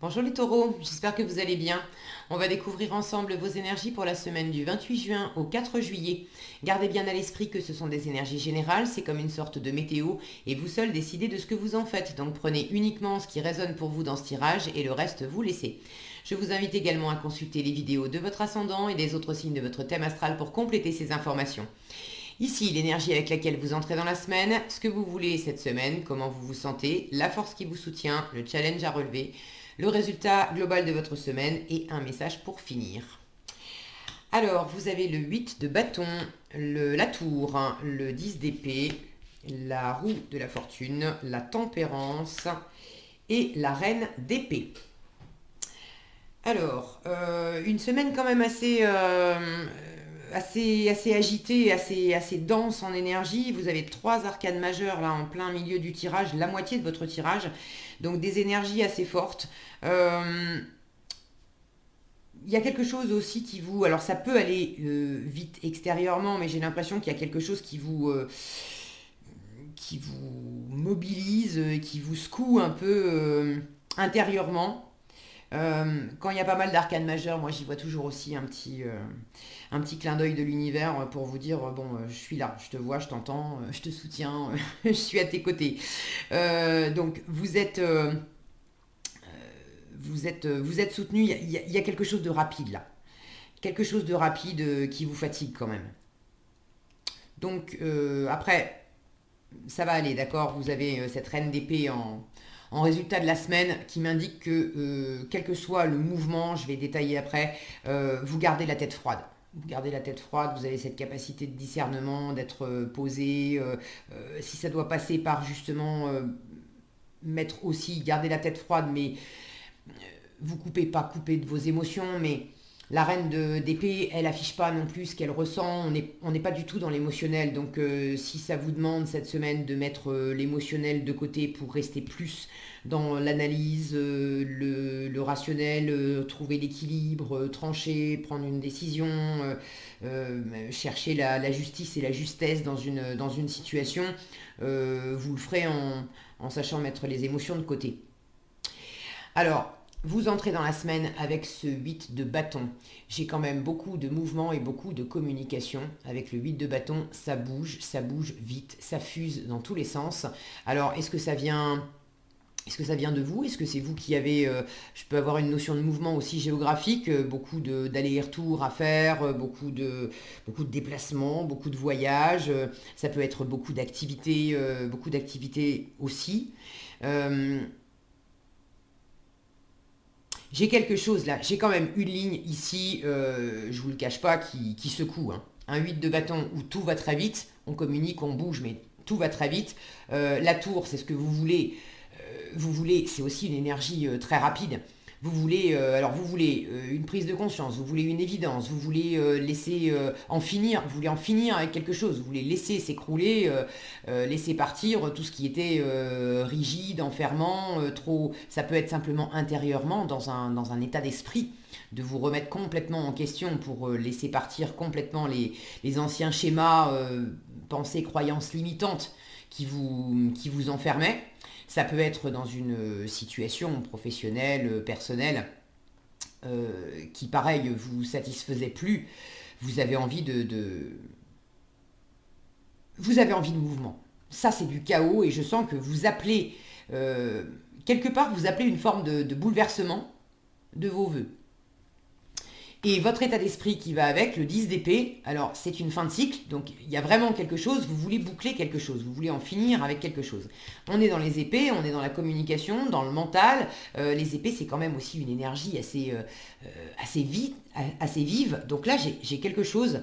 Bonjour les taureaux, j'espère que vous allez bien. On va découvrir ensemble vos énergies pour la semaine du 28 juin au 4 juillet. Gardez bien à l'esprit que ce sont des énergies générales, c'est comme une sorte de météo et vous seul décidez de ce que vous en faites. Donc prenez uniquement ce qui résonne pour vous dans ce tirage et le reste vous laissez. Je vous invite également à consulter les vidéos de votre ascendant et des autres signes de votre thème astral pour compléter ces informations. Ici, l'énergie avec laquelle vous entrez dans la semaine, ce que vous voulez cette semaine, comment vous vous sentez, la force qui vous soutient, le challenge à relever, le résultat global de votre semaine et un message pour finir. Alors, vous avez le 8 de bâton, la tour, le 10 d'épée, la roue de la fortune, la tempérance et la reine d'épée. Alors, une semaine quand même assez agitée, assez dense en énergie. Vous avez 3 arcanes majeures là en plein milieu du tirage, la moitié de votre tirage. Donc des énergies assez fortes. Il y a quelque chose aussi qui vous... Alors ça peut aller vite extérieurement, mais j'ai l'impression qu'il y a quelque chose qui vous mobilise, qui vous secoue un peu intérieurement. Quand il y a pas mal d'arcanes majeures, moi j'y vois toujours aussi un petit clin d'œil de l'univers pour vous dire bon, je suis là, je te vois, je t'entends, je te soutiens, je suis à tes côtés. Donc vous êtes soutenu, il y a quelque chose de rapide là. Quelque chose de rapide qui vous fatigue quand même. Donc après, ça va aller, d'accord. Vous avez cette reine d'épée en résultat de la semaine qui m'indique que quel que soit le mouvement, je vais détailler après, vous gardez la tête froide. Vous gardez la tête froide, vous avez cette capacité de discernement, d'être posé. Si ça doit passer par justement mettre aussi, garder la tête froide, mais vous coupez pas couper de vos émotions, mais la reine d'épée, elle affiche pas non plus ce qu'elle ressent. On n'est pas du tout dans l'émotionnel. Donc, si ça vous demande cette semaine de mettre l'émotionnel de côté pour rester plus dans l'analyse, le rationnel, trouver l'équilibre, trancher, prendre une décision, chercher la justice et la justesse dans une situation, vous le ferez en sachant mettre les émotions de côté. Alors, vous entrez dans la semaine avec ce 8 de bâton. J'ai quand même beaucoup de mouvements et beaucoup de communication. Avec le 8 de bâton, ça bouge vite, ça fuse dans tous les sens. Alors, est-ce que ça vient de vous? Est-ce que c'est vous qui avez... je peux avoir une notion de mouvement aussi géographique, beaucoup d'allers-retours à faire, beaucoup de déplacements, beaucoup de voyages. Ça peut être beaucoup d'activités aussi. Euh, j'ai quelque chose là, j'ai quand même une ligne ici, je vous le cache pas, qui secoue. Hein. Un 8 de bâton où tout va très vite, on communique, on bouge, mais tout va très vite. La tour, c'est ce que vous voulez. Vous voulez, c'est aussi une énergie très rapide. Vous voulez une prise de conscience, vous voulez une évidence, vous voulez laisser en finir, vous voulez en finir avec quelque chose, vous voulez laisser s'écrouler, laisser partir tout ce qui était rigide, enfermant, trop. Ça peut être simplement intérieurement dans un état d'esprit de vous remettre complètement en question pour laisser partir complètement les anciens schémas, pensées, croyances limitantes qui vous enfermaient. Ça peut être dans une situation professionnelle, personnelle, qui, pareil, vous satisfaisait plus. Vous avez envie vous avez envie de mouvement. Ça, c'est du chaos et je sens que vous appelez, euh, quelque part, vous appelez une forme de bouleversement de vos voeux. Et votre état d'esprit qui va avec, le 10 d'épée, alors c'est une fin de cycle, donc il y a vraiment quelque chose, vous voulez boucler quelque chose, vous voulez en finir avec quelque chose. On est dans les épées, on est dans la communication, dans le mental. Les épées, c'est quand même aussi une énergie assez vive. Donc là, j'ai quelque chose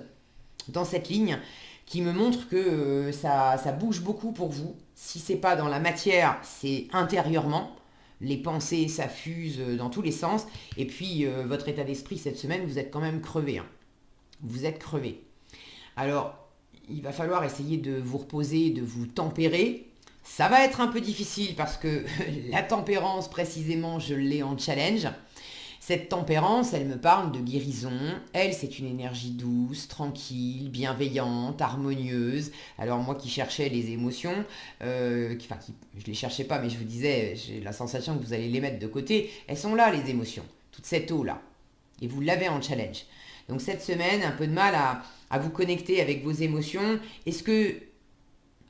dans cette ligne qui me montre que ça bouge beaucoup pour vous. Si c'est pas dans la matière, c'est intérieurement. Les pensées, ça fuse dans tous les sens. Et puis, votre état d'esprit cette semaine, vous êtes quand même crevé. Hein. Vous êtes crevé. Alors, il va falloir essayer de vous reposer, de vous tempérer. Ça va être un peu difficile parce que la tempérance, précisément, je l'ai en challenge. Cette tempérance, elle me parle de guérison. Elle, c'est une énergie douce, tranquille, bienveillante, harmonieuse. Alors moi qui cherchais les émotions, je les cherchais pas, mais je vous disais, j'ai la sensation que vous allez les mettre de côté. Elles sont là, les émotions, toute cette eau-là. Et vous l'avez en challenge. Donc cette semaine, un peu de mal à vous connecter avec vos émotions. Est-ce que,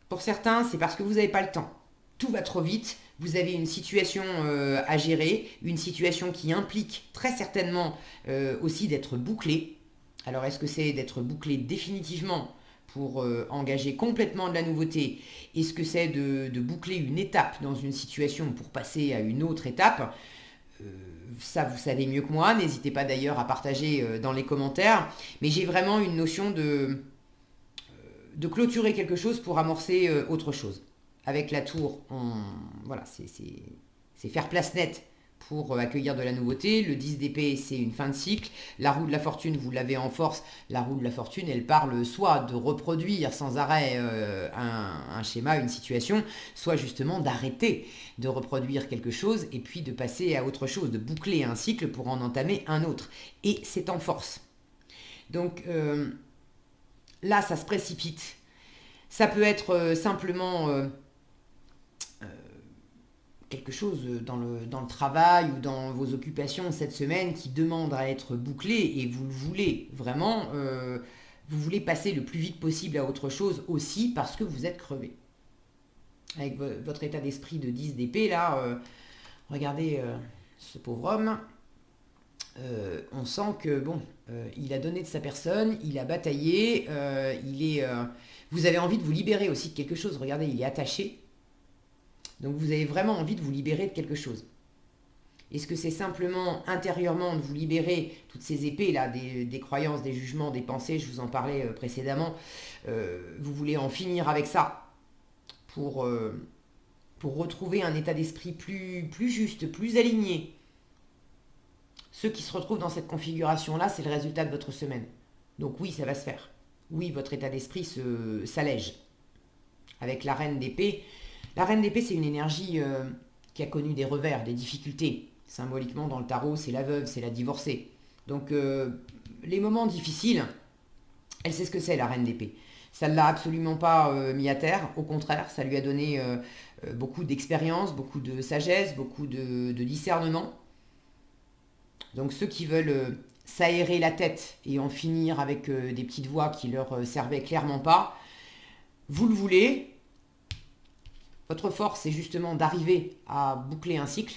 pour certains, c'est parce que vous n'avez pas le temps? Tout va trop vite. Vous avez une situation à gérer, une situation qui implique très certainement aussi d'être bouclé. Alors est-ce que c'est d'être bouclé définitivement pour engager complètement de la nouveauté? Est-ce que c'est de boucler une étape dans une situation pour passer à une autre étape? Ça, vous savez mieux que moi. N'hésitez pas d'ailleurs à partager dans les commentaires. Mais j'ai vraiment une notion de clôturer quelque chose pour amorcer autre chose. Avec la tour, voilà, c'est faire place nette pour accueillir de la nouveauté. Le 10 d'épée, c'est une fin de cycle. La roue de la fortune, vous l'avez en force. La roue de la fortune, elle parle soit de reproduire sans arrêt un schéma, une situation, soit justement d'arrêter de reproduire quelque chose et puis de passer à autre chose, de boucler un cycle pour en entamer un autre. Et c'est en force. Donc là, ça se précipite. Ça peut être simplement quelque chose dans le travail ou dans vos occupations cette semaine qui demande à être bouclé et vous le voulez vraiment, vous voulez passer le plus vite possible à autre chose aussi parce que vous êtes crevé. Avec votre état d'esprit de 10 d'épée là, regardez ce pauvre homme, on sent que bon, il a donné de sa personne, il a bataillé, vous avez envie de vous libérer aussi de quelque chose, regardez, il est attaché. Donc vous avez vraiment envie de vous libérer de quelque chose. Est-ce que c'est simplement intérieurement de vous libérer toutes ces épées là, des croyances, des jugements, des pensées, je vous en parlais précédemment, vous voulez en finir avec ça pour retrouver un état d'esprit plus juste, plus aligné. Ceux qui se retrouvent dans cette configuration-là, c'est le résultat de votre semaine. Donc oui, ça va se faire. Oui, votre état d'esprit s'allège. Avec la reine d'épée, la reine d'épée, c'est une énergie qui a connu des revers, des difficultés. Symboliquement, dans le tarot, c'est la veuve, c'est la divorcée. Donc, les moments difficiles, elle sait ce que c'est, la reine d'épée. Ça ne l'a absolument pas mis à terre. Au contraire, ça lui a donné beaucoup d'expérience, beaucoup de sagesse, beaucoup de discernement. Donc, ceux qui veulent s'aérer la tête et en finir avec des petites voix qui leur servaient clairement pas, vous le voulez. Votre force, c'est justement d'arriver à boucler un cycle.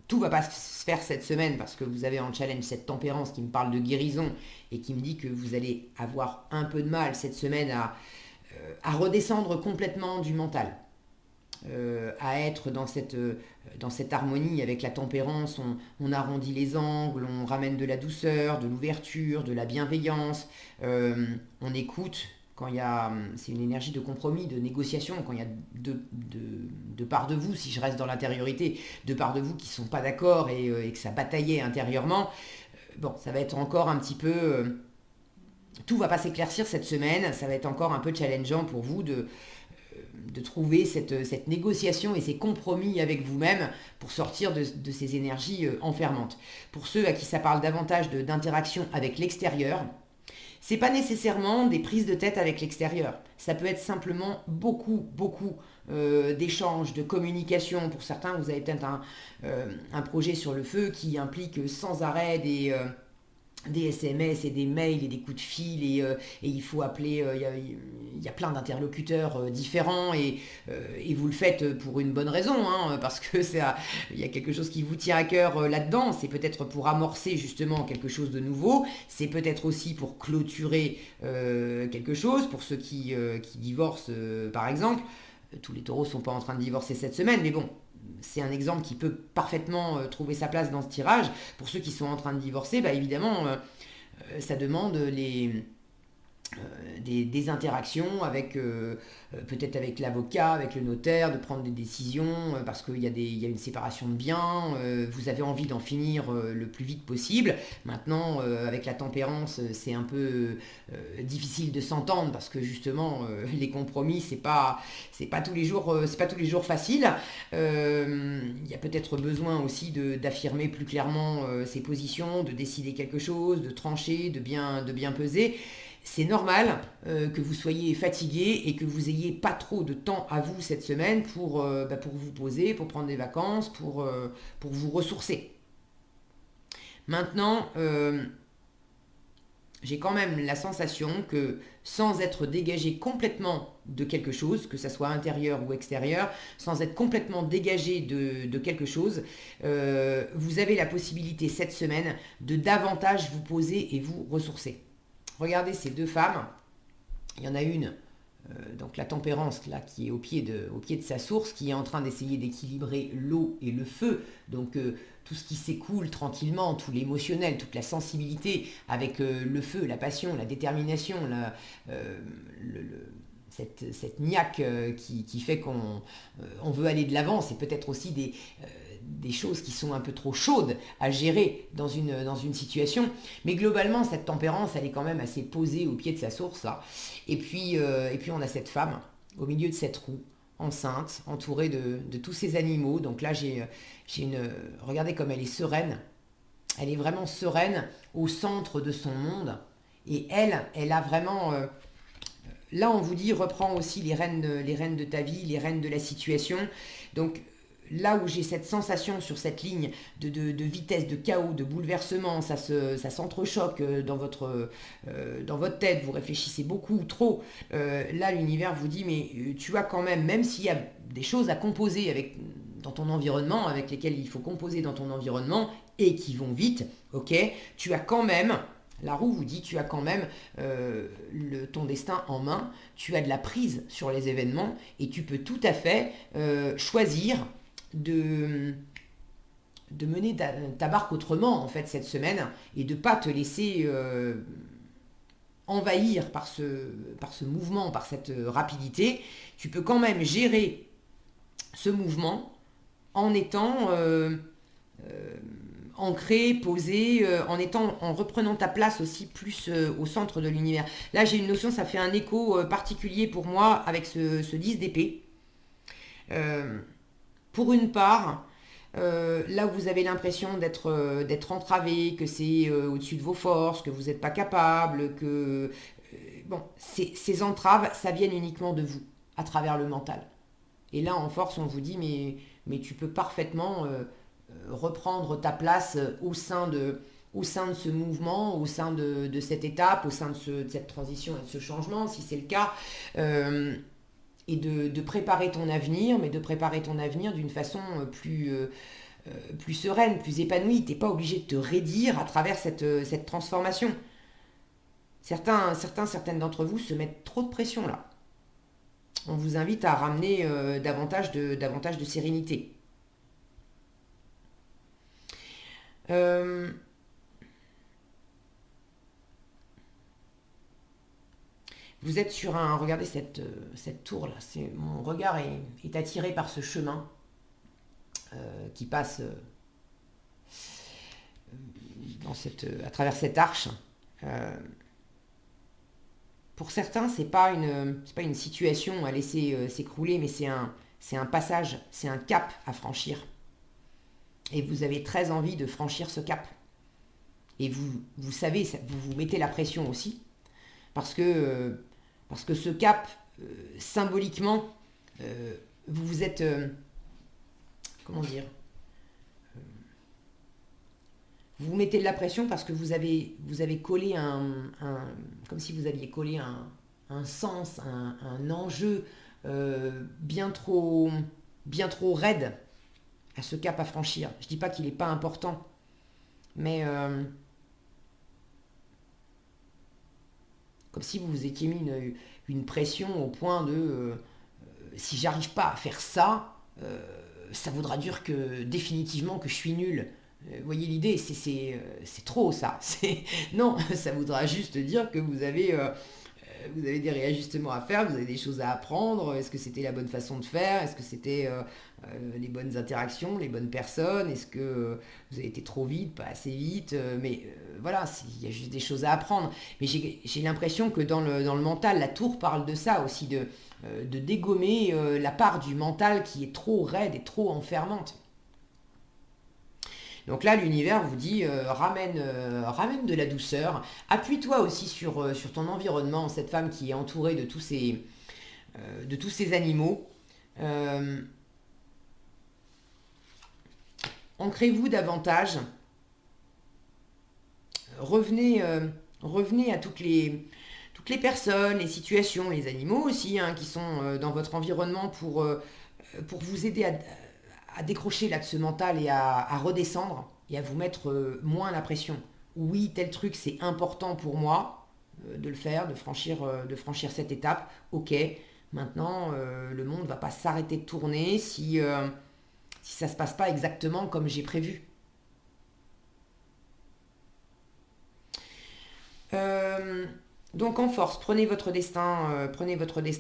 Tout va pas se faire cette semaine parce que vous avez en challenge cette tempérance qui me parle de guérison et qui me dit que vous allez avoir un peu de mal cette semaine à redescendre complètement du mental, à être dans cette harmonie avec la tempérance. On arrondit les angles, on ramène de la douceur, de l'ouverture, de la bienveillance, on écoute. Quand c'est une énergie de compromis, de négociation, quand il y a de part de vous, si je reste dans l'intériorité, de part de vous qui ne sont pas d'accord et que ça bataillait intérieurement, bon, ça va être encore un petit peu... tout va pas s'éclaircir cette semaine, ça va être encore un peu challengeant pour vous de trouver cette négociation et ces compromis avec vous-même pour sortir de ces énergies enfermantes. Pour ceux à qui ça parle davantage d'interaction avec l'extérieur, c'est pas nécessairement des prises de tête avec l'extérieur. Ça peut être simplement beaucoup d'échanges, de communication. Pour certains, vous avez peut-être un projet sur le feu qui implique sans arrêt des SMS et des mails et des coups de fil et il faut appeler, il y a plein d'interlocuteurs différents et vous le faites pour une bonne raison, hein, parce que il y a quelque chose qui vous tient à cœur là-dedans. C'est peut-être pour amorcer justement quelque chose de nouveau, c'est peut-être aussi pour clôturer quelque chose, pour ceux qui divorcent par exemple. Tous les taureaux ne sont pas en train de divorcer cette semaine, mais bon, c'est un exemple qui peut parfaitement trouver sa place dans ce tirage. Pour ceux qui sont en train de divorcer, bah évidemment, ça demande des interactions avec peut-être avec l'avocat, avec le notaire, de prendre des décisions parce qu'il y a une séparation de biens, vous avez envie d'en finir le plus vite possible. Maintenant, avec la tempérance, c'est un peu difficile de s'entendre parce que justement, les compromis, c'est pas tous les jours, c'est pas tous les jours facile. Il y a peut-être besoin aussi d'affirmer plus clairement ses positions, de décider quelque chose, de trancher, de bien peser. C'est normal que vous soyez fatigué et que vous ayez pas trop de temps à vous cette semaine pour vous poser, pour prendre des vacances, pour vous ressourcer. Maintenant, j'ai quand même la sensation que sans être dégagé complètement de quelque chose, que ça soit intérieur ou extérieur, sans être complètement dégagé de quelque chose, vous avez la possibilité cette semaine de davantage vous poser et vous ressourcer. Regardez ces deux femmes, il y en a une, donc la tempérance là, qui est au pied de sa source, qui est en train d'essayer d'équilibrer l'eau et le feu, donc tout ce qui s'écoule tranquillement, tout l'émotionnel, toute la sensibilité avec le feu, la passion, la détermination, cette niaque qui fait qu'on veut aller de l'avant. C'est peut-être aussi des choses qui sont un peu trop chaudes à gérer dans une situation. Mais globalement, cette tempérance, elle est quand même assez posée au pied de sa source, là. Et puis on a cette femme au milieu de cette roue, enceinte, entourée de tous ces animaux. Donc là, regardez comme elle est sereine. Elle est vraiment sereine au centre de son monde. Et elle a vraiment... là, on vous dit, reprends aussi les rênes de ta vie, les rênes de la situation. Donc, là où j'ai cette sensation sur cette ligne de vitesse, de chaos, de bouleversement, ça s'entrechoque dans votre tête, vous réfléchissez beaucoup, trop. Là, l'univers vous dit, mais tu as quand même s'il y a des choses à composer dans ton environnement, avec lesquelles il faut composer dans ton environnement, et qui vont vite, ok, tu as quand même... La roue vous dit, tu as quand même ton destin en main, tu as de la prise sur les événements et tu peux tout à fait choisir de mener ta barque autrement en fait cette semaine et de ne pas te laisser envahir par ce mouvement, par cette rapidité. Tu peux quand même gérer ce mouvement en étant... ancré, posé, en reprenant ta place aussi plus au centre de l'univers. Là, j'ai une notion, ça fait un écho particulier pour moi avec ce 10 d'épée. Pour une part, là où vous avez l'impression d'être entravé, que c'est au-dessus de vos forces, que vous n'êtes pas capable, que... bon, ces entraves, ça vient uniquement de vous, à travers le mental. Et là, en force, on vous dit, mais tu peux parfaitement... reprendre ta place au sein de ce mouvement, au sein de cette étape, au sein de cette transition et de ce changement, si c'est le cas, et de préparer ton avenir, mais de préparer ton avenir d'une façon plus sereine, plus épanouie. Tu n'es pas obligé de te raidir à travers cette transformation. Certaines d'entre vous se mettent trop de pression là. On vous invite à ramener davantage de sérénité. Vous êtes sur un... Regardez cette tour là. Mon regard est attiré par ce chemin qui passe à travers cette arche. Pour certains, c'est pas une situation à laisser s'écrouler, mais c'est un passage, c'est un cap à franchir. Et vous avez très envie de franchir ce cap. Et vous savez, vous vous mettez la pression aussi, parce que ce cap, symboliquement, vous êtes... comment dire, vous vous mettez de la pression parce que vous avez collé comme si vous aviez collé un sens, un enjeu bien trop raide à ce cap à franchir. Je ne dis pas qu'il n'est pas important, mais comme si vous vous étiez mis une pression au point de si j'arrive pas à faire ça, ça voudra dire que définitivement que je suis nul. Vous voyez l'idée, c'est trop ça. Non, ça voudra juste dire que vous avez vous avez des réajustements à faire, vous avez des choses à apprendre. Est-ce que c'était la bonne façon de faire? Est-ce que c'était les bonnes interactions, les bonnes personnes? Est-ce que vous avez été trop vite, pas assez vite? Voilà, il y a juste des choses à apprendre. Mais j'ai l'impression que dans le mental, la tour parle de ça aussi, de dégommer la part du mental qui est trop raide et trop enfermante. Donc là, l'univers vous dit ramène de la douceur. Appuie-toi aussi sur ton environnement, cette femme qui est entourée de tous ces animaux. Euh, Ancrez-vous davantage. Revenez à toutes les personnes, les situations, les animaux aussi, hein, qui sont dans votre environnement pour vous aider à décrocher là de ce mental et à redescendre et à vous mettre moins la pression. Oui, tel truc, c'est important pour moi de le faire, de franchir cette étape. Ok, maintenant, le monde ne va pas s'arrêter de tourner si ça ne se passe pas exactement comme j'ai prévu. Euh, donc en force, prenez votre destin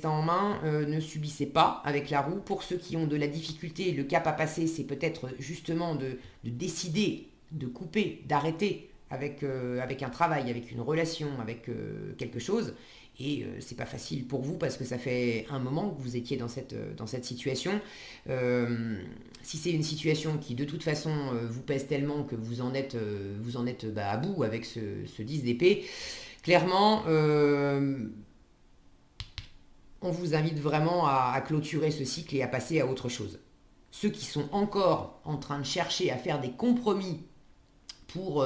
en main, ne subissez pas avec la roue. Pour ceux qui ont de la difficulté, le cap à passer, c'est peut-être justement de décider, de couper, d'arrêter avec un travail, avec une relation, avec quelque chose. Et c'est pas facile pour vous parce que ça fait un moment que vous étiez dans cette situation. Si c'est une situation qui de toute façon vous pèse tellement que vous en êtes à bout avec ce 10 d'épée, clairement, on vous invite vraiment à clôturer ce cycle et à passer à autre chose. Ceux qui sont encore en train de chercher à faire des compromis pour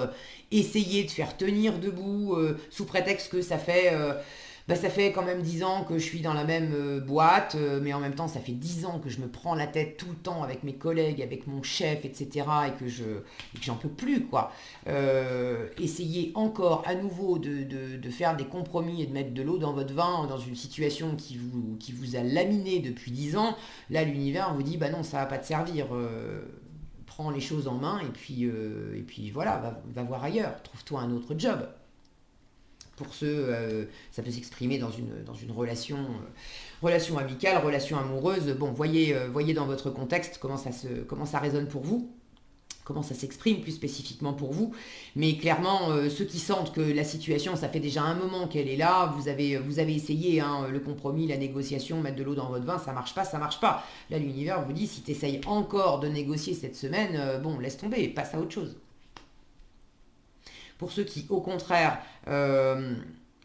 essayer de faire tenir debout sous prétexte que ça fait quand même 10 ans que je suis dans la même boîte, mais en même temps, ça fait 10 ans que je me prends la tête tout le temps avec mes collègues, avec mon chef, etc. et que j'en peux plus, quoi. Essayez encore à nouveau de faire des compromis et de mettre de l'eau dans votre vin dans une situation qui vous a laminé depuis 10 ans. Là, l'univers vous dit, bah non, ça va pas te servir. Prends les choses en main et puis voilà, va voir ailleurs. Trouve-toi un autre job. Pour ceux, ça peut s'exprimer dans une relation amicale, relation amoureuse. Bon, voyez dans votre contexte comment ça résonne pour vous, comment ça s'exprime plus spécifiquement pour vous. Mais clairement, ceux qui sentent que la situation, ça fait déjà un moment qu'elle est là, vous avez essayé hein, le compromis, la négociation, mettre de l'eau dans votre vin, ça marche pas, ça marche pas. Là, l'univers vous dit, si tu essayes encore de négocier cette semaine, bon, laisse tomber, passe à autre chose. Pour ceux qui, au contraire,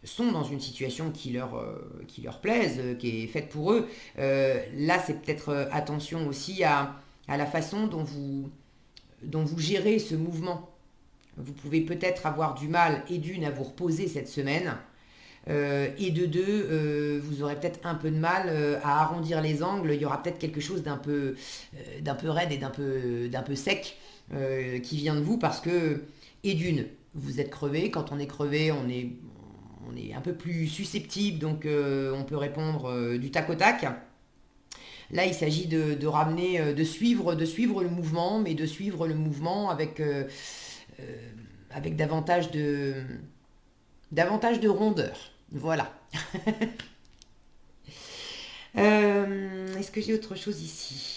sont dans une situation qui leur plaise, qui est faite pour eux, là, c'est peut-être attention aussi à la façon dont vous gérez ce mouvement. Vous pouvez peut-être avoir du mal, et d'une, à vous reposer cette semaine, et de deux, vous aurez peut-être un peu de mal à arrondir les angles. Il y aura peut-être quelque chose d'un peu raide et d'un peu sec qui vient de vous parce que, et d'une, vous êtes crevé. Quand on est crevé, on est un peu plus susceptible, donc on peut répondre du tac au tac. Là, il s'agit de ramener, de suivre le mouvement, mais de suivre le mouvement avec davantage de rondeur. Voilà. Est-ce que j'ai autre chose ici?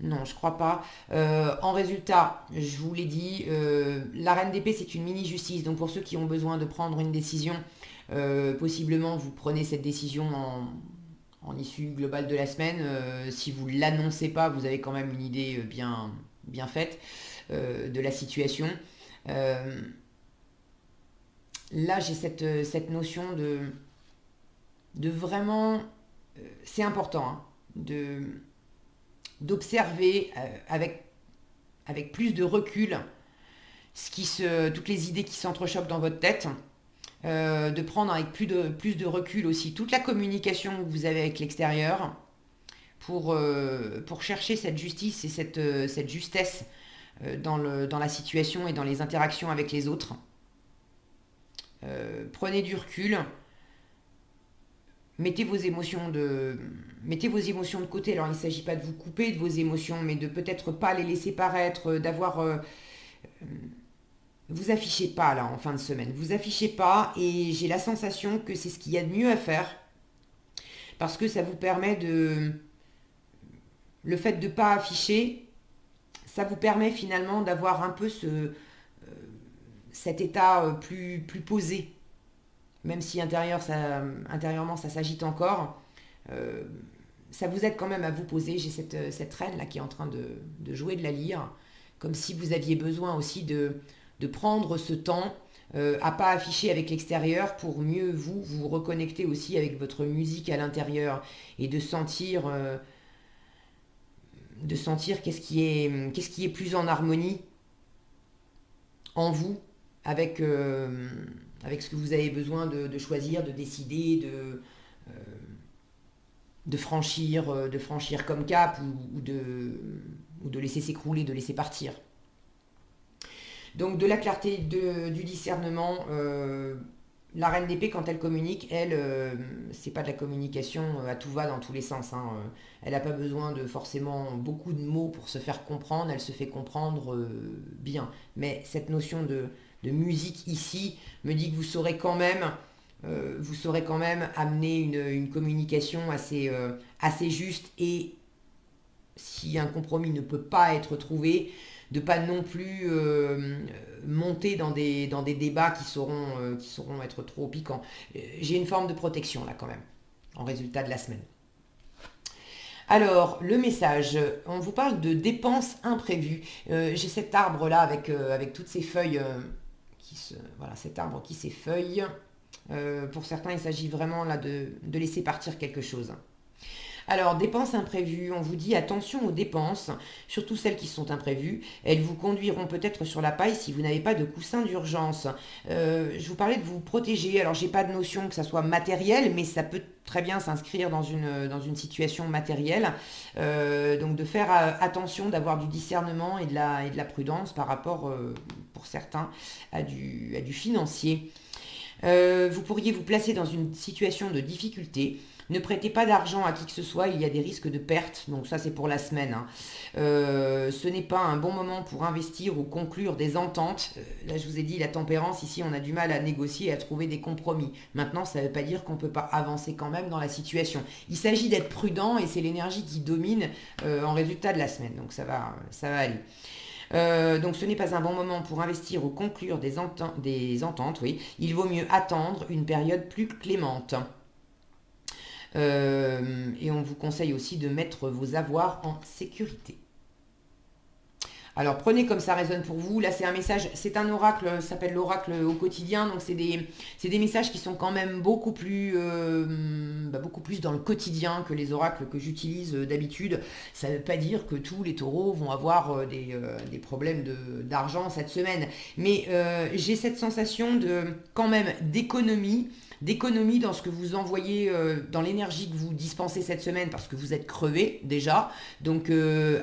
Non, je crois pas. En résultat, je vous l'ai dit, la reine d'épée, c'est une mini-justice. Donc pour ceux qui ont besoin de prendre une décision, possiblement vous prenez cette décision en issue globale de la semaine. Si vous ne l'annoncez pas, vous avez quand même une idée bien faite de la situation. Euh, Là, j'ai cette notion de vraiment... c'est important hein, d'observer avec plus de recul toutes les idées qui s'entrechoquent dans votre tête, de prendre avec plus de recul aussi toute la communication que vous avez avec l'extérieur pour chercher cette justice et cette justesse dans la situation et dans les interactions avec les autres. Prenez du recul, mettez vos émotions de côté. Alors il ne s'agit pas de vous couper de vos émotions, mais de peut-être pas les laisser paraître, d'avoir vous affichez pas là en fin de semaine. Vous affichez pas et j'ai la sensation que c'est ce qu'il y a de mieux à faire parce que ça vous permet de... Le fait de ne pas afficher, ça vous permet finalement d'avoir un peu cet état plus posé. Même si intérieurement ça s'agite encore, ça vous aide quand même à vous poser. J'ai cette reine là qui est en train de jouer de la lyre, comme si vous aviez besoin aussi de prendre ce temps à pas afficher avec l'extérieur pour mieux vous reconnecter aussi avec votre musique à l'intérieur et de sentir qu'est-ce qui est plus en harmonie en vous avec ce que vous avez besoin de choisir, de décider, de franchir comme cap ou de laisser s'écrouler, de laisser partir. Donc de la clarté, du discernement, la reine d'épée quand elle communique, elle, c'est pas de la communication à tout va dans tous les sens. Hein. Elle n'a pas besoin de forcément beaucoup de mots pour se faire comprendre, elle se fait comprendre bien. Mais cette notion de musique ici me dit que vous saurez quand même amener une communication assez juste et si un compromis ne peut pas être trouvé, de pas non plus monter dans des débats qui sauront être trop piquants. J'ai une forme de protection là quand même, en résultat de la semaine. Alors, le message, on vous parle de dépenses imprévues. J'ai cet arbre là avec toutes ces feuilles, voilà, cet arbre qui s'effeuille. Pour certains, il s'agit vraiment là de laisser partir quelque chose. Alors, dépenses imprévues, on vous dit attention aux dépenses, surtout celles qui sont imprévues. Elles vous conduiront peut-être sur la paille si vous n'avez pas de coussin d'urgence. Je vous parlais de vous protéger. Alors, j'ai pas de notion que ça soit matériel, mais ça peut très bien s'inscrire dans une situation matérielle. Donc, de faire attention, d'avoir du discernement et de la prudence par rapport, pour certains, à du financier. Vous pourriez vous placer dans une situation de difficulté. Ne prêtez pas d'argent à qui que ce soit, il y a des risques de perte, donc ça c'est pour la semaine. Hein. Ce n'est pas un bon moment pour investir ou conclure des ententes. Là je vous ai dit, la tempérance, ici on a du mal à négocier et à trouver des compromis. Maintenant ça ne veut pas dire qu'on ne peut pas avancer quand même dans la situation. Il s'agit d'être prudent et c'est l'énergie qui domine en résultat de la semaine, donc ça va aller. Donc ce n'est pas un bon moment pour investir ou conclure des ententes, oui. Il vaut mieux attendre une période plus clémente. Et on vous conseille aussi de mettre vos avoirs en sécurité. Alors prenez comme ça résonne pour vous. Là c'est un message, c'est un oracle, ça s'appelle l'oracle au quotidien. Donc c'est des messages qui sont quand même beaucoup plus dans le quotidien que les oracles que j'utilise d'habitude. Ça ne veut pas dire que tous les taureaux vont avoir des problèmes d'argent cette semaine. Mais j'ai cette sensation quand même d'économie dans ce que vous envoyez, dans l'énergie que vous dispensez cette semaine parce que vous êtes crevé déjà. Donc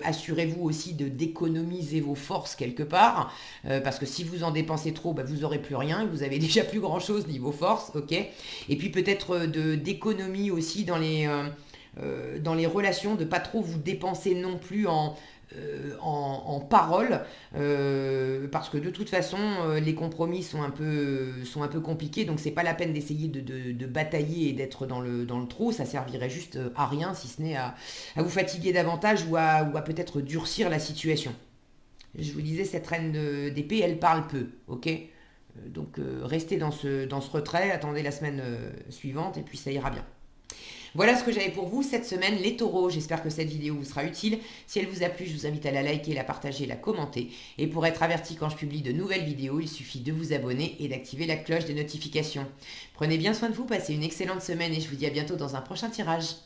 assurez-vous aussi d'économiser vos forces quelque part parce que si vous en dépensez trop, vous n'aurez plus rien, vous avez déjà plus grand chose niveau force, ok. Et puis peut-être d'économie aussi dans les relations, de pas trop vous dépenser non plus en paroles parce que de toute façon les compromis sont un peu compliqués, donc c'est pas la peine d'essayer de batailler et d'être dans le trop, ça servirait juste à rien si ce n'est à vous fatiguer davantage ou à peut-être durcir la situation. Je vous disais, cette reine d'épée, elle parle peu, ok. Donc restez dans ce retrait, attendez la semaine suivante et puis ça ira bien. Voilà ce que j'avais pour vous cette semaine, les taureaux. J'espère que cette vidéo vous sera utile. Si elle vous a plu, je vous invite à la liker, la partager, la commenter. Et pour être averti quand je publie de nouvelles vidéos, il suffit de vous abonner et d'activer la cloche des notifications. Prenez bien soin de vous, passez une excellente semaine et je vous dis à bientôt dans un prochain tirage.